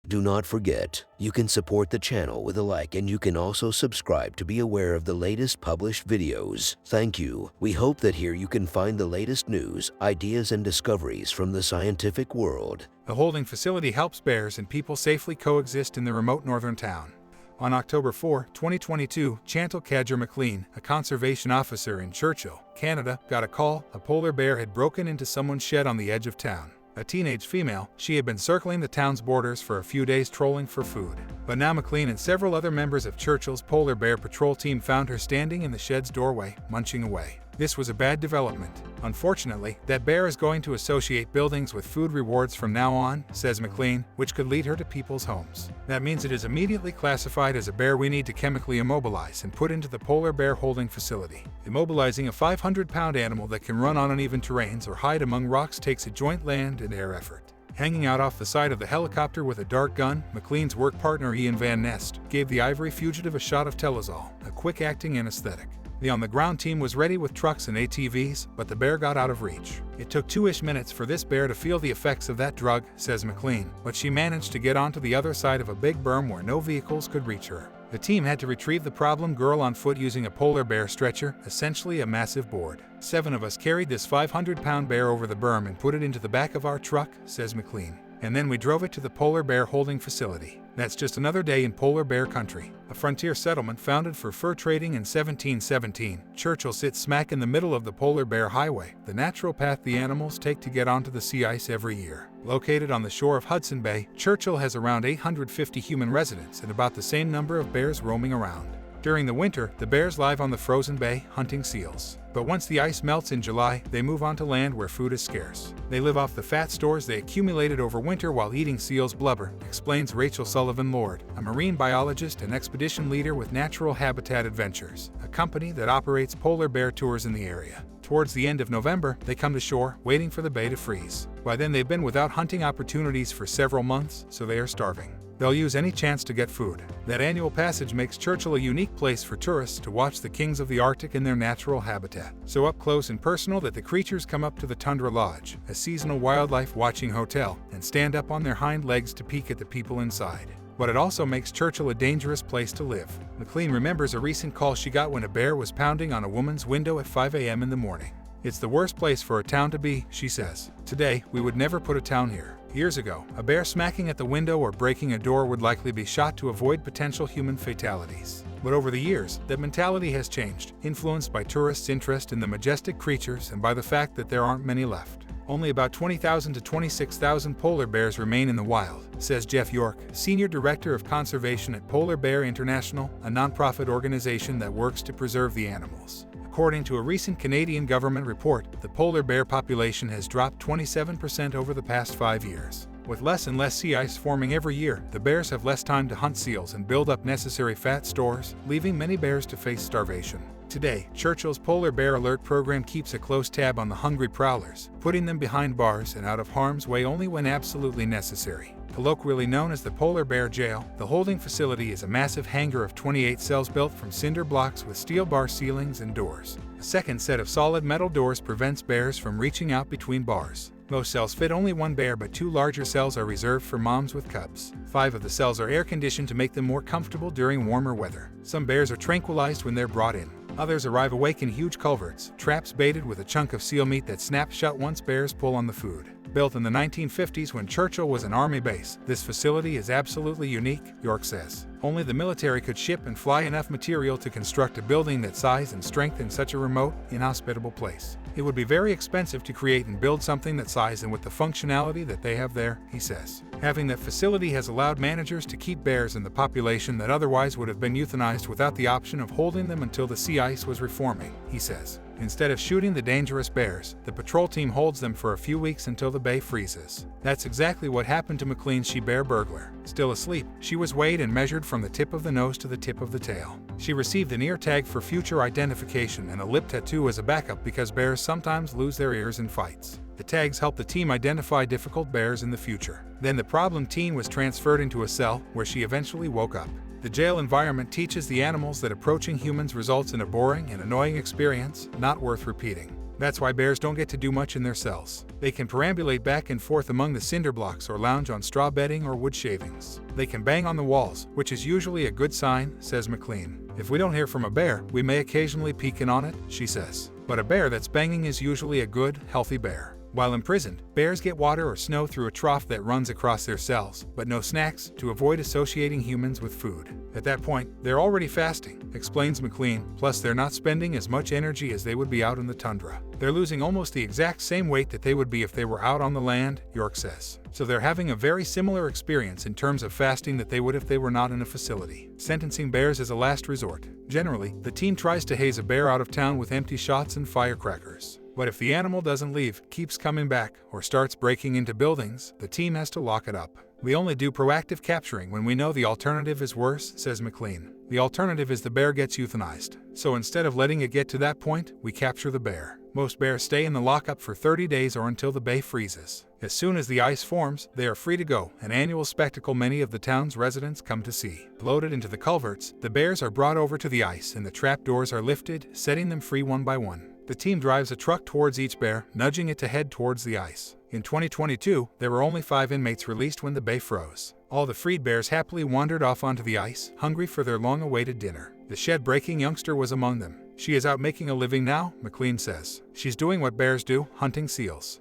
Do not forget, you can support the channel with a like, and you can also subscribe to be aware of the latest published videos. Thank you. We hope that here you can find the latest news, ideas, and discoveries from the scientific world. The holding facility helps bears and people safely coexist in the remote northern town. On October 4, 2022, CHANTAL Cadger Maclean, a conservation officer in Churchill, Canada, got a call a polar bear had broken into someone's shed on the edge of town. A teenage female, she had been circling the town's borders for a few days trolling for food. But now Maclean and several other members of Churchill's polar bear patrol team found her standing in the shed's doorway, munching away. This was a bad development. Unfortunately, that bear is going to associate buildings with food rewards from now on, says Maclean, which could lead her to people's homes. That means it is immediately classified as a bear we need to chemically immobilize and put into the polar bear holding facility. Immobilizing a 500-pound animal that can run on uneven terrains or hide among rocks takes a joint land and air effort. Hanging out off the side of the helicopter with a dart gun, Maclean's work partner Ian Van Nest gave the ivory fugitive a shot of Telazol, a quick-acting anesthetic. The on-the-ground team was ready with trucks and ATVs, but the bear got out of reach. It took 2-ish minutes for this bear to feel the effects of that drug, says Maclean, but she managed to get onto the other side of a big berm where no vehicles could reach her. The team had to retrieve the problem girl on foot using a polar bear stretcher, essentially a massive board. 7 of us carried this 500-pound bear over the berm and put it into the back of our truck, says Maclean. And then we drove it to the polar bear holding facility. That's just another day in polar bear country. A frontier settlement founded for fur trading in 1717, Churchill sits smack in the middle of the polar bear highway, the natural path the animals take to get onto the sea ice every year. Located on the shore of Hudson Bay, Churchill has around 850 human residents and about the same number of bears roaming around. During the winter, the bears live on the frozen bay, hunting seals. But once the ice melts in July, they move on to land where food is scarce. They live off the fat stores they accumulated over winter while eating seal's blubber, explains Rachel Sullivan Lord, a marine biologist and expedition leader with Natural Habitat Adventures, a company that operates polar bear tours in the area. Towards the end of November, they come to shore, waiting for the bay to freeze. By then they've been without hunting opportunities for several months, so they are starving. They'll use any chance to get food. That annual passage makes Churchill a unique place for tourists to watch the kings of the Arctic in their natural habitat. So up close and personal that the creatures come up to the Tundra Lodge, a seasonal wildlife watching hotel, and stand up on their hind legs to peek at the people inside. But it also makes Churchill a dangerous place to live. Maclean remembers a recent call she got when a bear was pounding on a woman's window at 5 a.m. in the morning. It's the worst place for a town to be, she says. Today, we would never put a town here. Years ago, a bear smacking at the window or breaking a door would likely be shot to avoid potential human fatalities. But over the years, that mentality has changed, influenced by tourists' interest in the majestic creatures and by the fact that there aren't many left. Only about 20,000 to 26,000 polar bears remain in the wild, says Jeff York, Senior Director of Conservation at Polar Bear International, a nonprofit organization that works to preserve the animals. According to a recent Canadian government report, the polar bear population has dropped 27% over the past 5 years. With less and less sea ice forming every year, the bears have less time to hunt seals and build up necessary fat stores, leaving many bears to face starvation. Today, Churchill's Polar Bear Alert program keeps a close tab on the hungry prowlers, putting them behind bars and out of harm's way only when absolutely necessary. Colloquially known as the Polar Bear Jail, the holding facility is a massive hangar of 28 cells built from cinder blocks with steel bar ceilings and doors. A second set of solid metal doors prevents bears from reaching out between bars. Most cells fit only one bear, but 2 larger cells are reserved for moms with cubs. 5 of the cells are air-conditioned to make them more comfortable during warmer weather. Some bears are tranquilized when they're brought in. Others arrive awake in huge culverts, traps baited with a chunk of seal meat that snaps shut once bears pull on the food. Built in the 1950s when Churchill was an army base, this facility is absolutely unique, York says. Only the military could ship and fly enough material to construct a building that size and strength in such a remote, inhospitable place. It would be very expensive to create and build something that size and with the functionality that they have there, he says. Having that facility has allowed managers to keep bears in the population that otherwise would have been euthanized without the option of holding them until the sea ice was reforming, he says. Instead of shooting the dangerous bears, the patrol team holds them for a few weeks until the bay freezes. That's exactly what happened to Maclean's she-bear burglar. Still asleep, she was weighed and measured from the tip of the nose to the tip of the tail. She received an ear tag for future identification and a lip tattoo as a backup because bears sometimes lose their ears in fights. The tags help the team identify difficult bears in the future. Then the problem teen was transferred into a cell, where she eventually woke up. The jail environment teaches the animals that approaching humans results in a boring and annoying experience, not worth repeating. That's why bears don't get to do much in their cells. They can perambulate back and forth among the cinder blocks or lounge on straw bedding or wood shavings. They can bang on the walls, which is usually a good sign, says Maclean. If we don't hear from a bear, we may occasionally peek in on it, she says. But a bear that's banging is usually a good, healthy bear. While imprisoned, bears get water or snow through a trough that runs across their cells, but no snacks, to avoid associating humans with food. At that point, they're already fasting, explains Maclean, plus they're not spending as much energy as they would be out in the tundra. They're losing almost the exact same weight that they would be if they were out on the land, York says. So they're having a very similar experience in terms of fasting that they would if they were not in a facility. Sentencing bears is a last resort. Generally, the team tries to haze a bear out of town with empty shots and firecrackers. But if the animal doesn't leave, keeps coming back, or starts breaking into buildings, the team has to lock it up. We only do proactive capturing when we know the alternative is worse, says Maclean. The alternative is the bear gets euthanized. So instead of letting it get to that point, we capture the bear. Most bears stay in the lockup for 30 days or until the bay freezes. As soon as the ice forms, they are free to go, an annual spectacle many of the town's residents come to see. Loaded into the culverts, the bears are brought over to the ice and the trap doors are lifted, setting them free one by one. The team drives a truck towards each bear, nudging it to head towards the ice. In 2022, there were only 5 inmates released when the bay froze. All the freed bears happily wandered off onto the ice, hungry for their long-awaited dinner. The shed-breaking youngster was among them. She is out making a living now, Maclean says. She's doing what bears do, hunting seals.